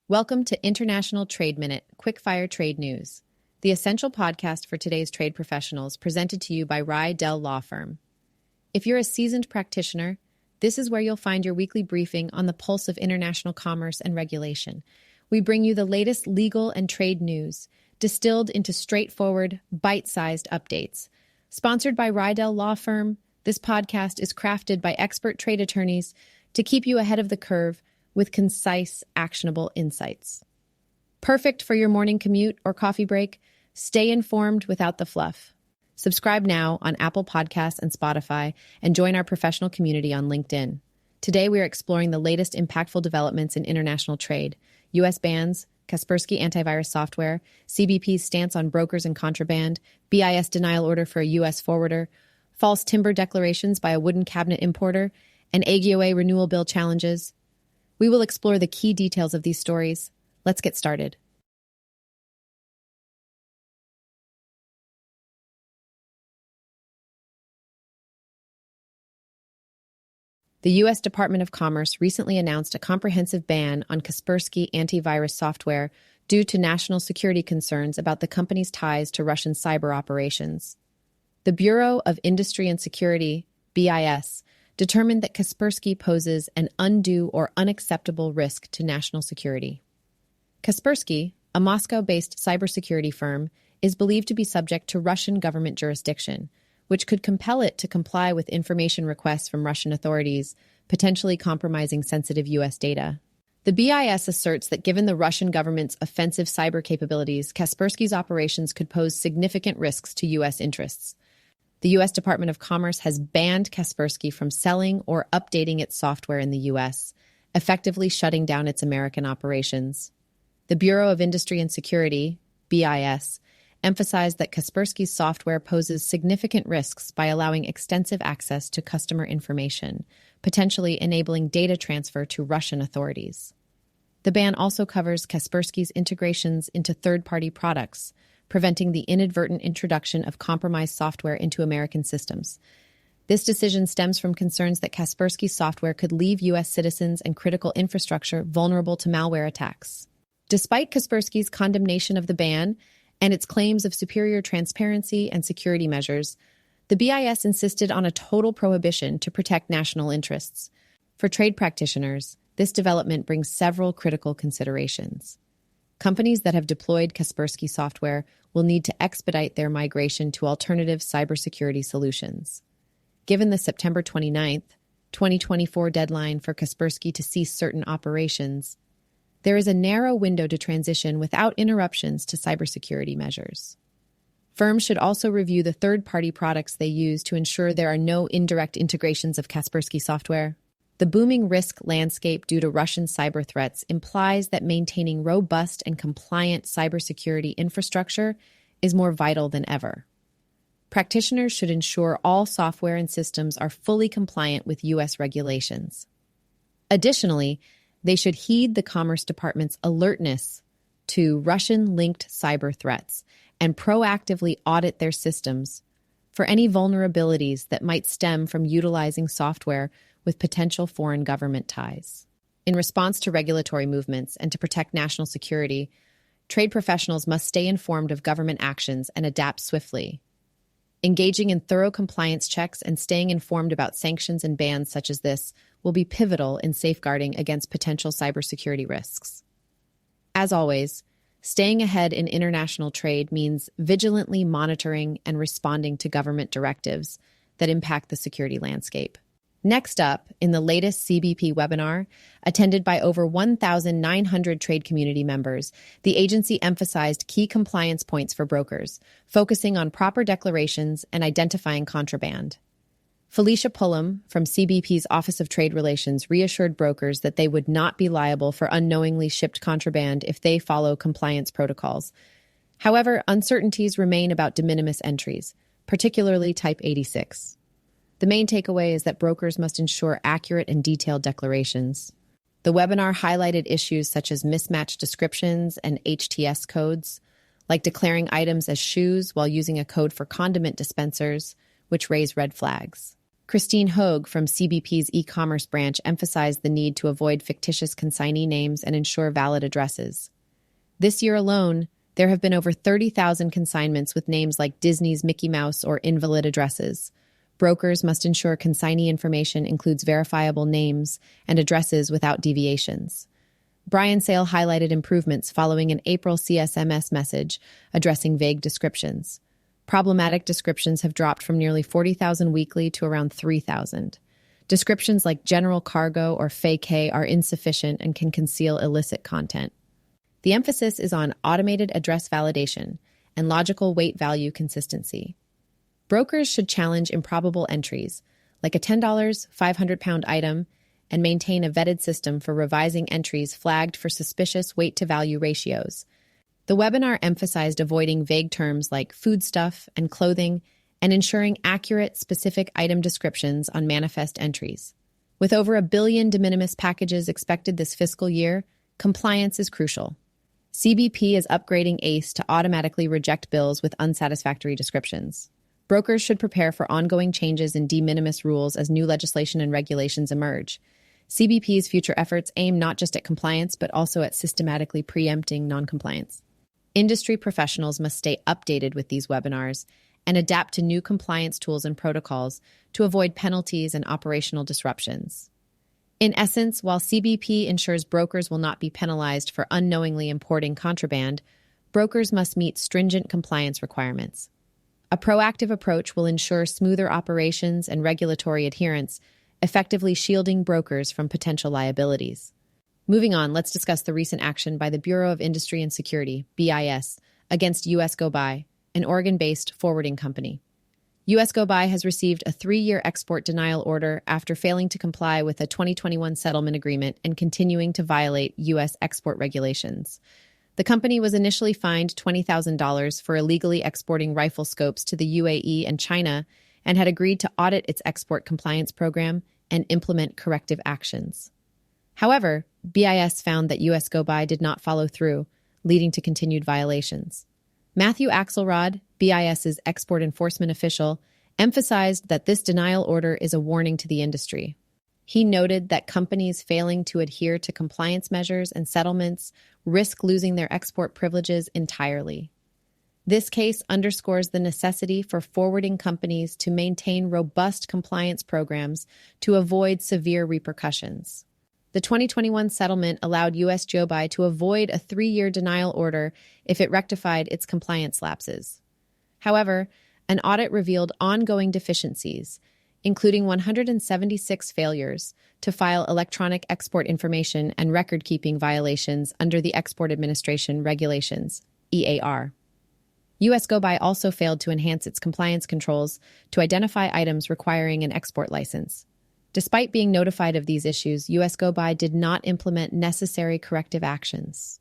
Welcome to International Trade Minute, Quickfire Trade News, the essential podcast for today's trade professionals, presented to you by Renewal Law Firm. If you're a seasoned practitioner, this is where you'll find your weekly briefing on the pulse of international commerce and regulation. We bring you the latest legal and trade news, distilled into straightforward, bite-sized updates. Sponsored by Renewal Law Firm, this podcast is crafted by expert trade attorneys to keep you ahead of the curve with concise, actionable insights. Perfect for your morning commute or coffee break, stay informed without the fluff. Subscribe now on Apple Podcasts and Spotify, and join our professional community on LinkedIn. Today, we are exploring the latest impactful developments in international trade, U.S. bans, Kaspersky antivirus software, CBP's stance on brokers and contraband, BIS denial order for a U.S. forwarder, false timber declarations by a wooden cabinet importer, and AGOA renewal bill challenges. We will explore the key details of these stories. Let's get started. The U.S. Department of Commerce recently announced a comprehensive ban on Kaspersky antivirus software due to national security concerns about the company's ties to Russian cyber operations. The Bureau of Industry and Security, BIS, determined that Kaspersky poses an undue or unacceptable risk to national security. Kaspersky, a Moscow-based cybersecurity firm, is believed to be subject to Russian government jurisdiction, which could compel it to comply with information requests from Russian authorities, potentially compromising sensitive U.S. data. The BIS asserts that given the Russian government's offensive cyber capabilities, Kaspersky's operations could pose significant risks to U.S. interests. The U.S. Department of Commerce has banned Kaspersky from selling or updating its software in the U.S., effectively shutting down its American operations. The Bureau of Industry and Security, BIS, emphasized that Kaspersky's software poses significant risks by allowing extensive access to customer information, potentially enabling data transfer to Russian authorities. The ban also covers Kaspersky's integrations into third-party products, preventing the inadvertent introduction of compromised software into American systems. This decision stems from concerns that Kaspersky software could leave U.S. citizens and critical infrastructure vulnerable to malware attacks. Despite Kaspersky's condemnation of the ban and its claims of superior transparency and security measures, the BIS insisted on a total prohibition to protect national interests. For trade practitioners, this development brings several critical considerations. Companies that have deployed Kaspersky software will need to expedite their migration to alternative cybersecurity solutions. Given the September 29, 2024 deadline for Kaspersky to cease certain operations, there is a narrow window to transition without interruptions to cybersecurity measures. Firms should also review the third-party products they use to ensure there are no indirect integrations of Kaspersky software. The booming risk landscape due to Russian cyber threats implies that maintaining robust and compliant cybersecurity infrastructure is more vital than ever. Practitioners should ensure all software and systems are fully compliant with U.S. regulations. Additionally, they should heed the Commerce Department's alertness to Russian-linked cyber threats and proactively audit their systems for any vulnerabilities that might stem from utilizing software with potential foreign government ties. In response to regulatory movements and to protect national security, trade professionals must stay informed of government actions and adapt swiftly. Engaging in thorough compliance checks and staying informed about sanctions and bans such as this will be pivotal in safeguarding against potential cybersecurity risks. As always, staying ahead in international trade means vigilantly monitoring and responding to government directives that impact the security landscape. Next up, in the latest CBP webinar, attended by over 1,900 trade community members, the agency emphasized key compliance points for brokers, focusing on proper declarations and identifying contraband. Felicia Pullum from CBP's Office of Trade Relations reassured brokers that they would not be liable for unknowingly shipped contraband if they follow compliance protocols. However, uncertainties remain about de minimis entries, particularly Type 86. The main takeaway is that brokers must ensure accurate and detailed declarations. The webinar highlighted issues such as mismatched descriptions and HTS codes, like declaring items as shoes while using a code for condiment dispensers, which raise red flags. Christine Hogue from CBP's e-commerce branch emphasized the need to avoid fictitious consignee names and ensure valid addresses. This year alone, there have been over 30,000 consignments with names like Disney's Mickey Mouse or invalid addresses. Brokers must ensure consignee information includes verifiable names and addresses without deviations. Brian Sale highlighted improvements following an April CSMS message addressing vague descriptions. Problematic descriptions have dropped from nearly 40,000 weekly to around 3,000. Descriptions like general cargo or fake are insufficient and can conceal illicit content. The emphasis is on automated address validation and logical weight value consistency. Brokers should challenge improbable entries, like a $10, 500-pound item, and maintain a vetted system for revising entries flagged for suspicious weight-to-value ratios. The webinar emphasized avoiding vague terms like foodstuff and clothing and ensuring accurate, specific item descriptions on manifest entries. With over 1 billion de minimis packages expected this fiscal year, compliance is crucial. CBP is upgrading ACE to automatically reject bills with unsatisfactory descriptions. Brokers should prepare for ongoing changes in de minimis rules as new legislation and regulations emerge. CBP's future efforts aim not just at compliance, but also at systematically preempting noncompliance. Industry professionals must stay updated with these webinars and adapt to new compliance tools and protocols to avoid penalties and operational disruptions. In essence, while CBP ensures brokers will not be penalized for unknowingly importing contraband, brokers must meet stringent compliance requirements. A proactive approach will ensure smoother operations and regulatory adherence, effectively shielding brokers from potential liabilities. Moving on, let's discuss the recent action by the Bureau of Industry and Security, BIS, against US Go By, an Oregon-based forwarding company. US Go By has received a 3-year export denial order after failing to comply with a 2021 settlement agreement and continuing to violate U.S. export regulations. The company was initially fined $20,000 for illegally exporting rifle scopes to the UAE and China and had agreed to audit its export compliance program and implement corrective actions. However, BIS found that US Go By did not follow through, leading to continued violations. Matthew Axelrod, BIS's export enforcement official, emphasized that this denial order is a warning to the industry. He noted that companies failing to adhere to compliance measures and settlements risk losing their export privileges entirely. This case underscores the necessity for forwarding companies to maintain robust compliance programs to avoid severe repercussions. The 2021 settlement allowed US Go By to avoid a 3-year denial order if it rectified its compliance lapses. However, an audit revealed ongoing deficiencies, including 176 failures to file electronic export information and record-keeping violations under the Export Administration Regulations, EAR. US Go By also failed to enhance its compliance controls to identify items requiring an export license. Despite being notified of these issues, US Go By did not implement necessary corrective actions.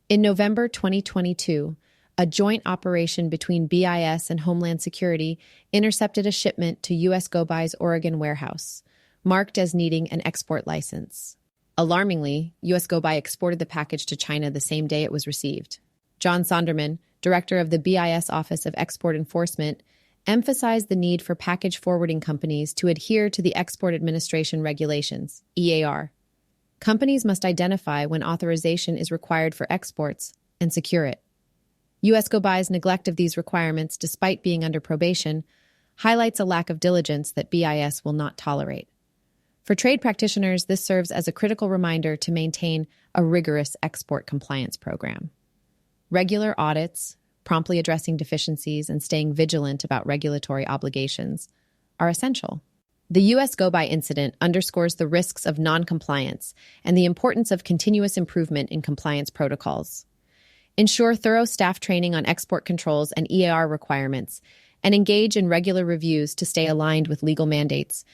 In November 2022, a joint operation between BIS and Homeland Security intercepted a shipment to US Go By's Oregon warehouse, marked as needing an export license. Alarmingly, US Go By exported the package to China the same day it was received. John Sonderman, director of the BIS Office of Export Enforcement, emphasized the need for package forwarding companies to adhere to the Export Administration Regulations, EAR. Companies must identify when authorization is required for exports and secure it. US Go By's neglect of these requirements, despite being under probation, highlights a lack of diligence that BIS will not tolerate. For trade practitioners, this serves as a critical reminder to maintain a rigorous export compliance program. Regular audits, promptly addressing deficiencies, and staying vigilant about regulatory obligations are essential. The US Go By incident underscores the risks of noncompliance and the importance of continuous improvement in compliance protocols. Ensure thorough staff training on export controls and EAR requirements, and engage in regular reviews to stay aligned with legal mandates.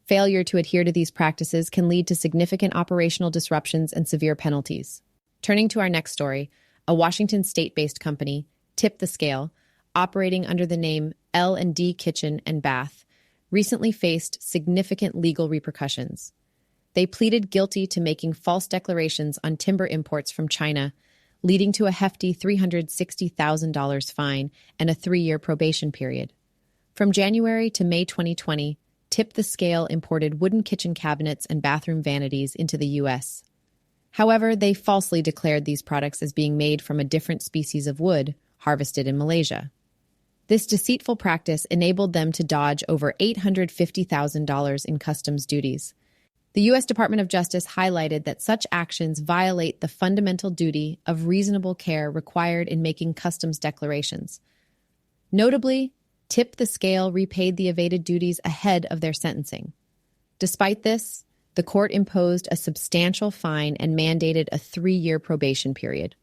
Failure to adhere to these practices can lead to significant operational disruptions and severe penalties. Turning to our next story, a Washington state-based company, Tip the Scale, operating under the name L&D Kitchen and Bath, recently faced significant legal repercussions. They pleaded guilty to making false declarations on timber imports from China, leading to a hefty $360,000 fine and a 3-year probation period. From January to May 2020, tip-the-scale imported wooden kitchen cabinets and bathroom vanities into the U.S. However, they falsely declared these products as being made from a different species of wood harvested in Malaysia. This deceitful practice enabled them to dodge over $850,000 in customs duties. The U.S. Department of Justice highlighted that such actions violate the fundamental duty of reasonable care required in making customs declarations. Notably, Tip the Scale repaid the evaded duties ahead of their sentencing. Despite this, the court imposed a substantial fine and mandated a 3-year probation period.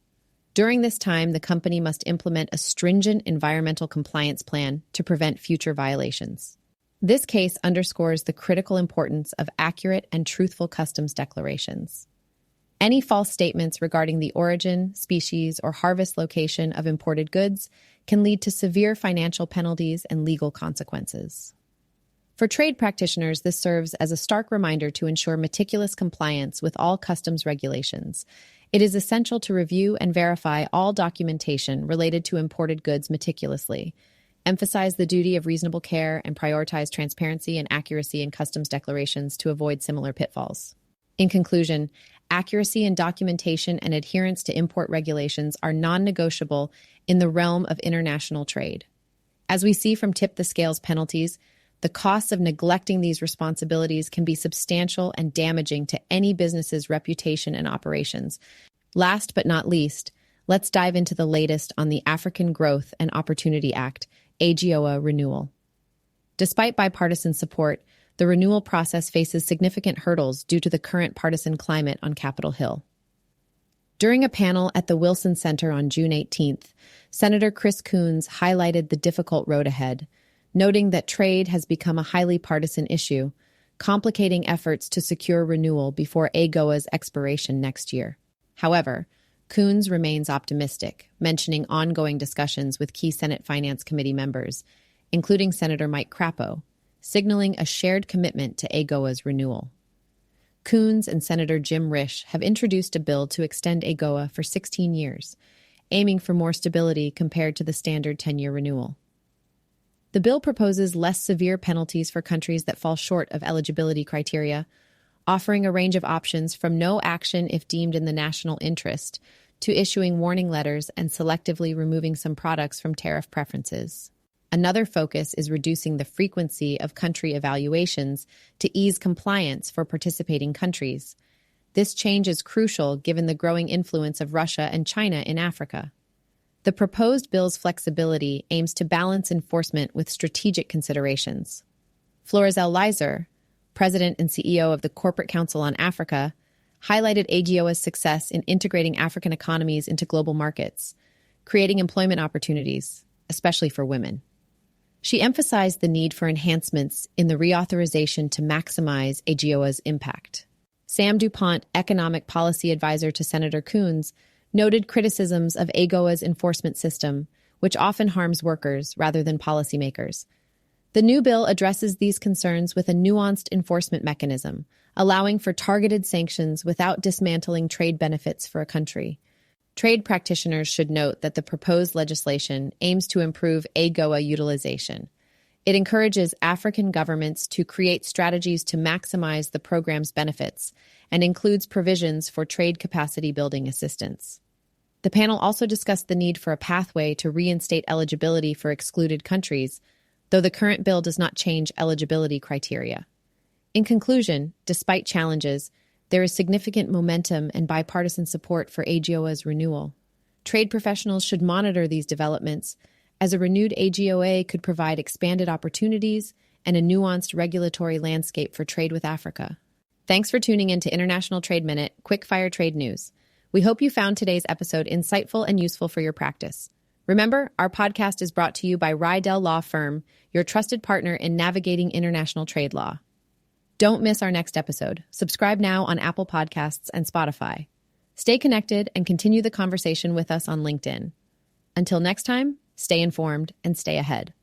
During this time, the company must implement a stringent environmental compliance plan to prevent future violations. This case underscores the critical importance of accurate and truthful customs declarations. Any false statements regarding the origin, species, or harvest location of imported goods can lead to severe financial penalties and legal consequences. For trade practitioners, this serves as a stark reminder to ensure meticulous compliance with all customs regulations. It is essential to review and verify all documentation related to imported goods meticulously, emphasize the duty of reasonable care, and prioritize transparency and accuracy in customs declarations to avoid similar pitfalls. In conclusion, accuracy in documentation and adherence to import regulations are non-negotiable in the realm of international trade. As we see from Tip the Scale's penalties, the costs of neglecting these responsibilities can be substantial and damaging to any business's reputation and operations. Last but not least, let's dive into the latest on the African Growth and Opportunity Act, AGOA renewal. Despite bipartisan support, the renewal process faces significant hurdles due to the current partisan climate on Capitol Hill. During a panel at the Wilson Center on June 18th, Senator Chris Coons highlighted the difficult road ahead, noting that trade has become a highly partisan issue, complicating efforts to secure renewal before AGOA's expiration next year. However, Coons remains optimistic, mentioning ongoing discussions with key Senate Finance Committee members, including Senator Mike Crapo, signaling a shared commitment to AGOA's renewal. Coons and Senator Jim Risch have introduced a bill to extend AGOA for 16 years, aiming for more stability compared to the standard 10-year renewal. The bill proposes less severe penalties for countries that fall short of eligibility criteria, offering a range of options from no action if deemed in the national interest to issuing warning letters and selectively removing some products from tariff preferences. Another focus is reducing the frequency of country evaluations to ease compliance for participating countries. This change is crucial given the growing influence of Russia and China in Africa. The proposed bill's flexibility aims to balance enforcement with strategic considerations. Florizel Leiser, President and CEO of the Corporate Council on Africa, highlighted AGOA's success in integrating African economies into global markets, creating employment opportunities, especially for women. She emphasized the need for enhancements in the reauthorization to maximize AGOA's impact. Sam DuPont, economic policy advisor to Senator Coons, noted criticisms of AGOA's enforcement system, which often harms workers rather than policymakers. The new bill addresses these concerns with a nuanced enforcement mechanism, allowing for targeted sanctions without dismantling trade benefits for a country. Trade practitioners should note that the proposed legislation aims to improve AGOA utilization. It encourages African governments to create strategies to maximize the program's benefits and includes provisions for trade capacity building assistance. The panel also discussed the need for a pathway to reinstate eligibility for excluded countries, though the current bill does not change eligibility criteria. In conclusion, despite challenges, there is significant momentum and bipartisan support for AGOA's renewal. Trade professionals should monitor these developments, as a renewed AGOA could provide expanded opportunities and a nuanced regulatory landscape for trade with Africa. Thanks for tuning in to International Trade Minute, Quick-Fire Trade News. We hope you found today's episode insightful and useful for your practice. Remember, our podcast is brought to you by Rydell Law Firm, your trusted partner in navigating international trade law. Don't miss our next episode. Subscribe now on Apple Podcasts and Spotify. Stay connected and continue the conversation with us on LinkedIn. Until next time, stay informed and stay ahead.